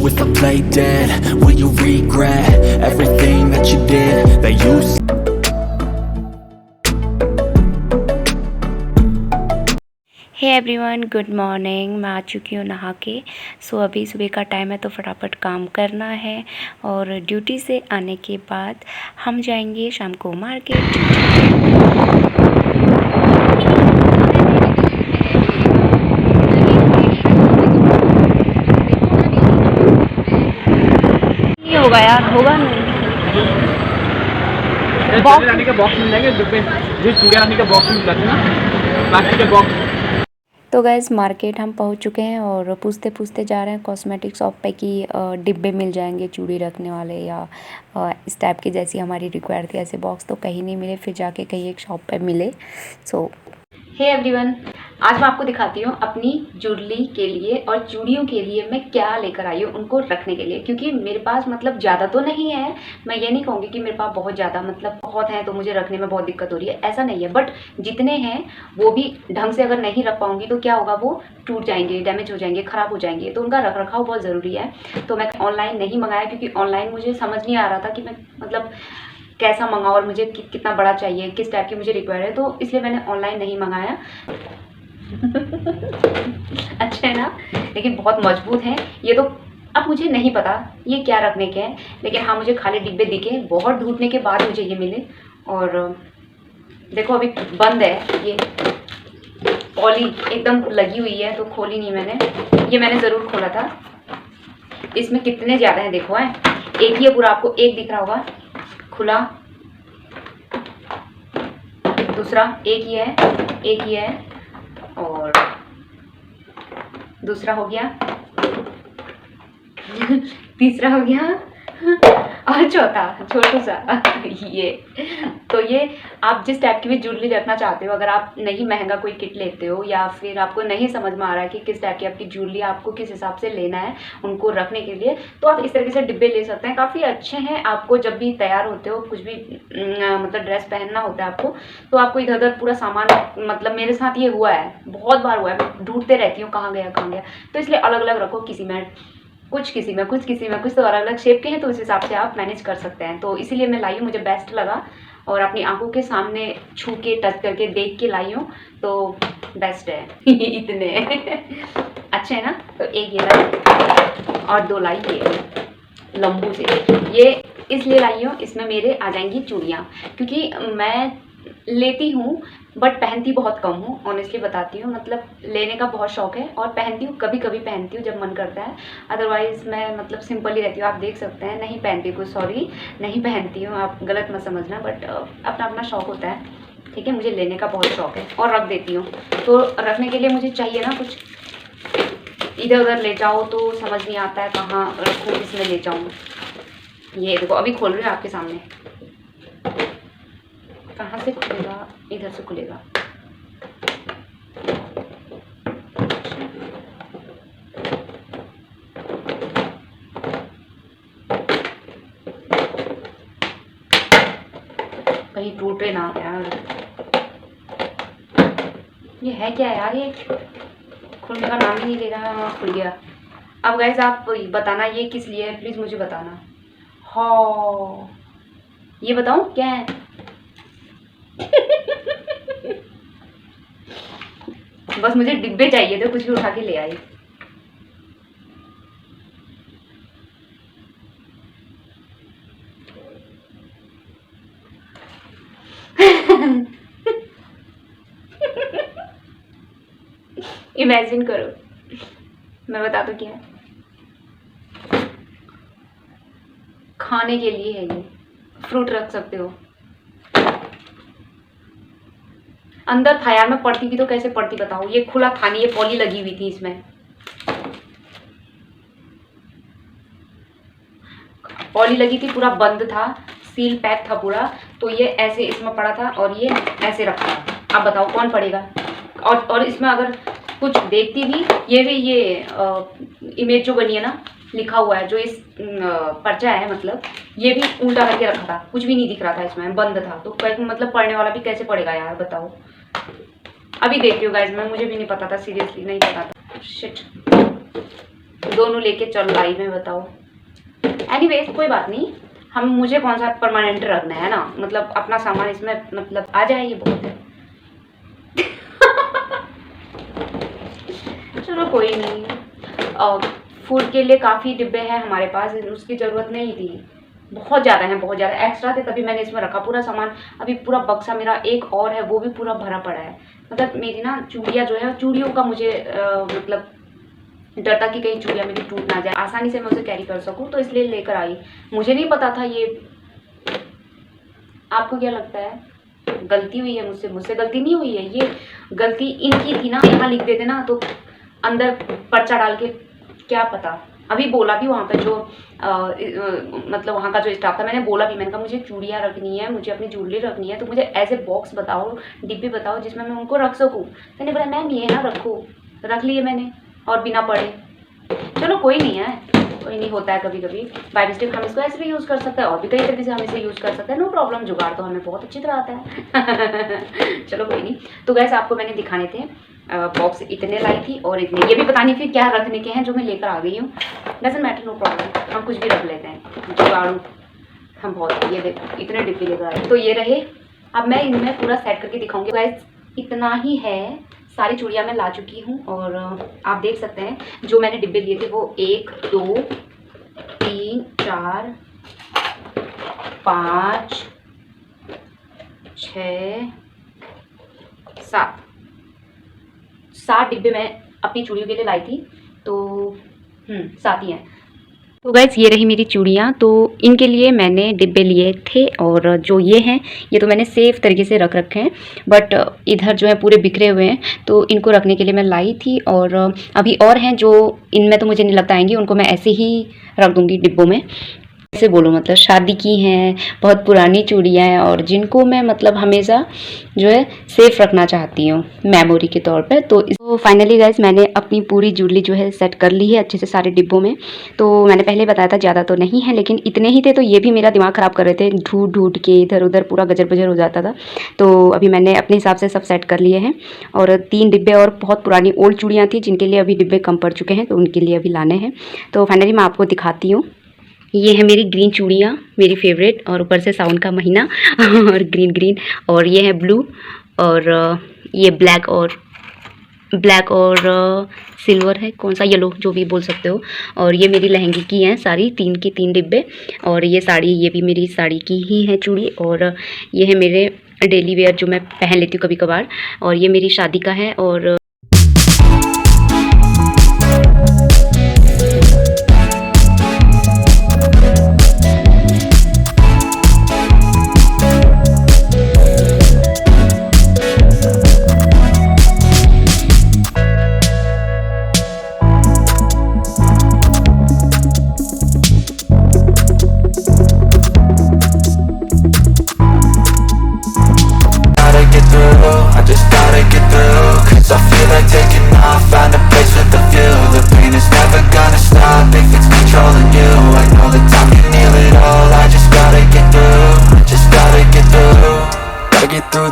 if I play dead? Will you regret everything that you did, that you said? Hey everyone, good morning. मैं आ चुकी हूँ नहा के। अभी सुबह का टाइम है तो फटाफट काम करना है और ड्यूटी से आने के बाद हम जाएंगे शाम को मार्केट। नहीं होगा यार, होगा नहीं। बॉक्स लाने के बॉक्स मिल जाएंगे, डिब्बे जो चूड़िया लाने के बॉक्स मिल जाते हैं ना, प्लास्टिक के बॉक्स। तो गैस मार्केट हम पहुंच चुके हैं और पूछते पूछते जा रहे हैं कॉस्मेटिक शॉप पे कि डिब्बे मिल जाएंगे चूड़ी रखने वाले या इस टाइप की जैसी हमारी रिक्वायर थी ऐसे बॉक्स। तो कहीं नहीं मिले, फिर जाके कहीं एक शॉप पे मिले। हे एवरीवन, आज मैं आपको दिखाती हूँ अपनी ज्वेलरी के लिए और चूड़ियों के लिए मैं क्या लेकर आई हूँ उनको रखने के लिए। क्योंकि मेरे पास मतलब ज़्यादा तो नहीं है, मैं ये नहीं कहूँगी कि मेरे पास बहुत ज़्यादा मतलब बहुत है तो मुझे रखने में बहुत दिक्कत हो रही है, ऐसा नहीं है। बट जितने हैं वो भी ढंग से अगर नहीं रख पाऊँगी तो क्या होगा, वो टूट जाएंगे, डैमेज हो जाएंगे, ख़राब हो जाएंगे। तो उनका रख रखाव बहुत ज़रूरी है। तो मैं ऑनलाइन नहीं मंगाया क्योंकि ऑनलाइन मुझे समझ नहीं आ रहा था कि मैं मतलब कैसा मंगाऊँ और मुझे कितना बड़ा चाहिए, किस टाइप की मुझे रिक्वायर है। तो इसलिए मैंने ऑनलाइन नहीं मंगाया। अच्छा है ना, लेकिन बहुत मजबूत है ये तो। अब मुझे नहीं पता ये क्या रखने के हैं, लेकिन हाँ मुझे खाली डिब्बे दिखे, बहुत ढूंढने के बाद मुझे ये मिले। और देखो अभी बंद है, ये पॉली एकदम लगी हुई है तो खोली नहीं मैंने। ये मैंने ज़रूर खोला था। इसमें कितने ज़्यादा हैं देखो, है एक ही है पूरा, आपको एक दिख रहा होगा खुला, दूसरा एक ही है और दूसरा हो गया तीसरा हो गया और चौथा छोटा सा ये। तो ये आप जिस टाइप की भी ज्वेलरी रखना चाहते हो, अगर आप नहीं महंगा कोई किट लेते हो या फिर आपको नहीं समझ में आ रहा है कि किस टाइप की आपकी ज्वेलरी आपको किस हिसाब से लेना है उनको रखने के लिए, तो आप इस तरीके से डिब्बे ले सकते हैं। काफ़ी अच्छे हैं। आपको जब भी तैयार होते हो, कुछ भी मतलब ड्रेस पहनना होता है आपको, तो आपको इधर उधर पूरा सामान, मतलब मेरे साथ ये हुआ है, बहुत बार हुआ है, मैं ढूंढते रहती हूँ कहाँ गया। तो इसलिए अलग अलग रखो, किसी में कुछ, किसी में कुछ, किसी में कुछ, तो अलग अलग शेप के हैं तो उस हिसाब से आप मैनेज कर सकते हैं। तो इसीलिए मैं लाई हूँ, मुझे बेस्ट लगा और अपनी आंखों के सामने छू के टच करके देख के लाई हूँ तो बेस्ट है। इतने अच्छे हैं ना। तो एक ये लाई और दो लाई ये लंबू से, ये इसलिए लाई हूँ, इसमें मेरे आ जाएंगी चूड़ियाँ। क्योंकि मैं लेती हूँ बट पहनती बहुत कम हूँ, ऑनेस्टली बताती हूँ। मतलब लेने का बहुत शौक है और पहनती हूँ, कभी कभी पहनती हूँ जब मन करता है। अदरवाइज़ मैं मतलब सिंपल ही रहती हूँ। आप देख सकते हैं, नहीं पहनती हूँ, सॉरी नहीं पहनती हूँ, आप गलत मत समझना। बट अपना अपना शौक होता है, ठीक है। मुझे लेने का बहुत शौक है और रख देती हूँ। तो रखने के लिए मुझे चाहिए ना कुछ, इधर उधर ले जाओ तो समझ नहीं आता है कहाँ रखूँ, किसमें ले जाऊँ। ये देखो अभी खोल रही हूँ आपके सामने। कहाँ से खुलेगा, इधर से खुलेगा। कहीं टूटे ना यार। ये है क्या यार, ये खुलने का नाम ही नहीं ले रहा। हाँ खुल गया। अब गाइस आप बताना ये किस लिए है, प्लीज़ मुझे बताना। हाँ ये बताऊँ क्या है। बस मुझे डिब्बे चाहिए थे, कुछ भी उठा के ले आई। इमेजिन करो, मैं बता दूं क्या है। खाने के लिए है ये, फ्रूट रख सकते हो। अंदर था यार, मैं पढ़ती थी तो कैसे पढ़ती बताओ। ये खुला था नहीं, ये पॉली लगी हुई थी इसमें, पॉली लगी थी, पूरा बंद था, सील पैक था पूरा। तो ये ऐसे इसमें पड़ा था और ये ऐसे रखा था। अब बताओ कौन पड़ेगा। और इसमें अगर कुछ देखती भी, ये इमेज जो बनी है ना, लिखा हुआ है जो इस पर्चा है, मतलब ये भी उल्टा करके रखा था, कुछ भी नहीं दिख रहा था इसमें, बंद था। तो मतलब पढ़ने वाला भी कैसे पढ़ेगा यार बताओ। अभी देख रही हूँ गाइज मैं, मुझे भी नहीं पता था, सीरियसली नहीं पता था। शिट, दोनों लेके चल आई में, बताओ। एनीवेज कोई बात नहीं, मुझे कौन सा परमानेंट रखना है ना, मतलब अपना सामान इसमें मतलब आ जाए, ये बहुत है। चलो कोई नहीं, फूड के लिए काफ़ी डिब्बे हैं हमारे पास, उसकी ज़रूरत नहीं थी। बहुत ज़्यादा हैं, बहुत ज़्यादा एक्स्ट्रा थे, तभी मैंने इसमें रखा पूरा सामान। अभी पूरा बक्सा मेरा एक और है, वो भी पूरा भरा पड़ा है। मतलब मेरी ना चूड़ियाँ जो है, चूड़ियों का मुझे मतलब डर था कि कहीं चूड़ियाँ मेरी टूट ना जाए, आसानी से मैं उसे कैरी कर सकूँ, तो इसलिए लेकर आई। मुझे नहीं पता था ये। आपको क्या लगता है गलती हुई है मुझसे? मुझसे गलती नहीं हुई है, ये गलती इनकी थी ना। यहाँ लिख देते ना तो अंदर पर्चा डाल के, क्या पता। अभी बोला भी वहाँ पे जो मतलब वहाँ का जो स्टाफ था, मैंने बोला भी, मैंने कहा मुझे चूड़ियाँ रखनी है, मुझे अपनी ज्वेलरी रखनी है, तो मुझे ऐसे बॉक्स बताओ, डिब्बे बताओ जिसमें मैं उनको रख सकूँ। मैंने बोला मैम ये ना रखो, रख लिए मैंने, और बिना पढ़े। चलो कोई नहीं है, कोई नहीं, होता है कभी कभी बाय मिस्टेक। हम इसको ऐसे भी यूज़ कर सकते हैं और भी कई तरीके से हम इसे यूज़ कर सकते हैं, नो प्रॉब्लम। जुगाड़ तो हमें बहुत अच्छी तरह आता है। चलो कोई नहीं। तो गैस आपको मैंने दिखाने थे बॉक्स, इतने लाई थी और इतने, ये भी पता नहीं फिर क्या रखने के हैं जो मैं लेकर आ गई हूँ। डजंट मैटर, नो प्रॉब्लम, हम कुछ भी रख लेते हैं, जुगाड़ू हम बहुत। ये देखो इतने डिब्बे लेकर आए, तो ये रहे। अब मैं इनमें पूरा सेट करके दिखाऊंगी। गैस इतना ही है, सारी चूड़ियाँ मैं ला चुकी हूँ और आप देख सकते हैं जो मैंने डिब्बे लिए थे वो 1 2 3 4 5 6 7 डिब्बे मैं अपनी चूड़ियों के लिए लाई थी, तो 7 ही हैं। तो गाइस ये रही मेरी चूड़ियाँ, तो इनके लिए मैंने डिब्बे लिए थे और जो ये हैं ये तो मैंने सेफ तरीके से रख रखे हैं, बट इधर जो है पूरे बिखरे हुए हैं, तो इनको रखने के लिए मैं लाई थी। और अभी और हैं जो इनमें तो मुझे नहीं लगता आएंगी, उनको मैं ऐसे ही रख दूँगी डिब्बों में। ऐसे बोलो मतलब शादी की हैं, बहुत पुरानी चूड़ियाँ हैं और जिनको मैं मतलब हमेशा जो है सेफ रखना चाहती हूँ मेमोरी के तौर पे। तो फाइनली गाइस मैंने अपनी पूरी ज्वेलरी जो है सेट कर ली है अच्छे से सारे डिब्बों में। तो मैंने पहले बताया था ज़्यादा तो नहीं है, लेकिन इतने ही थे, तो ये भी मेरा दिमाग ख़राब कर रहे थे, ढूंढ ढूंढ के इधर उधर पूरा गजर बजर हो जाता था। तो अभी मैंने अपने हिसाब से सब सेट कर लिए हैं। और 3 डिब्बे और बहुत पुरानी ओल्ड चूड़ियाँ थी जिनके लिए अभी डिब्बे कम पड़ चुके हैं, तो उनके लिए अभी लाने हैं। तो फाइनली मैं आपको दिखाती हूँ। ये है मेरी ग्रीन चूड़ियाँ, मेरी फेवरेट, और ऊपर से सावन का महीना और ग्रीन, और ये है ब्लू, और ये ब्लैक और सिल्वर है, कौन सा, येलो, जो भी बोल सकते हो। और ये मेरी लहंगे की हैं सारी, 3 की 3 डिब्बे। और ये साड़ी, ये भी मेरी साड़ी की ही है चूड़ी। और ये है मेरे डेली वेयर जो मैं पहन लेती हूँ कभी कभार। और ये मेरी शादी का है। और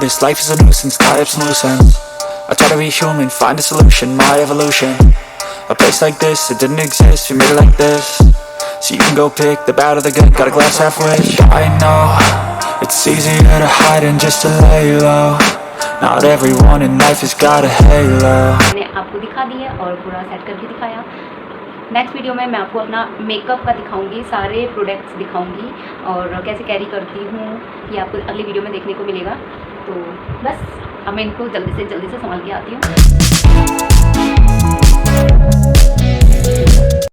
This life is a nuisance, tie up some loose ends. I try to be human, find a solution, my evolution. A place like this, it didn't exist, we made it like this. So you can go pick the bad or the good, got a glass half full. I know, it's easier to hide and just to lay low. Not everyone in life has got a halo. मैंने आपको दिखा दी है और पूरा set करके दिखाया। Next video में मैं आपको अपना मेकअप का दिखाऊंगी, सारे प्रोडक्ट्स दिखाऊंगी और कैसे कैरी करती हूँ, ये आपको अगली वीडियो में देखने को मिलेगा। तो बस अब मैं इनको जल्दी से संभाल के आती हूँ।